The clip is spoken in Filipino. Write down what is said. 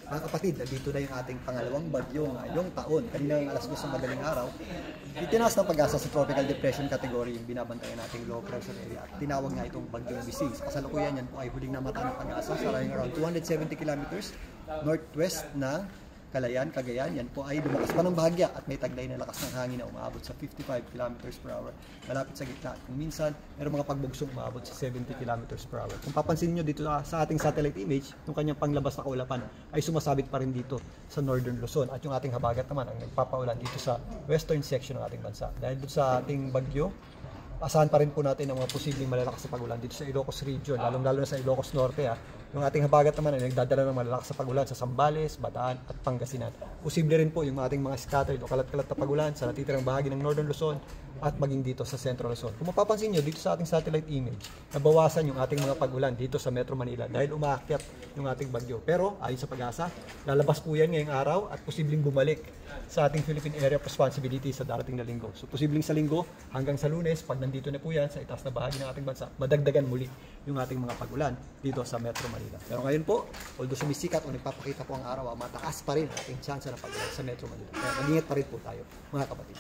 Mga kapatid, nandito na yung ating pangalawang bagyo ngayong taon. Kanina ng alas 2 ng madaling araw, itinaas ng pag-asa sa tropical depression category yung binabantayan nating low pressure area. At tinawag nga itong bagyong Bising. Sa kasalukuyan yan po ay huling namata ng pag-asa sa layong around 270 kilometers northwest ng Calayan, Cagayan. Yan po ay lumakas pa ng bahagya at may taglay na lakas ng hangin na umaabot sa 55 kilometers per hour malapit sa gitna. Kung minsan, mayroong mga pagbugsong umaabot sa 70 kilometers per hour. Kung papansin nyo dito sa ating satellite image, yung kanyang panglabas na kaulapan ay sumasabit pa rin dito sa northern Luzon. At yung ating habagat naman ang nagpapaulan dito sa western section ng ating bansa. Dahil dito sa ating bagyo, asahan pa rin po natin ang mga posibleng malalakas na pagulan dito sa Ilocos region, lalong-lalo na sa Ilocos Norte. Yung ating habagat naman ay nagdadala ng malalakas na pagulan sa Zambales, Bataan at Pangasinan. Posible rin po yung ating mga scattered o kalat-kalat na pagulan sa natitirang bahagi ng Northern Luzon at maging dito sa Central Luzon. Kung mapapansin nyo, dito sa ating satellite image, nabawasan yung ating mga pagulan dito sa Metro Manila dahil umaakyat yung ating bagyo. Pero ayon sa pag-asa, lalabas po yan ngayong araw at posibleng bumalik sa ating Philippine Area of Responsibility sa darating na linggo. So posibleng sa linggo hanggang sa Lunes, pag nandito na po yan sa itaas na bahagi ng ating bansa, madagdagan muli yung ating mga pagulan dito sa Metro Manila. Pero ngayon po, although sumisikat o nagpapakita po ang araw, mataas pa rin ating chance na pagulan sa Metro Manila. Kaya mag-ingat pa rin po tayo, mga kapatid.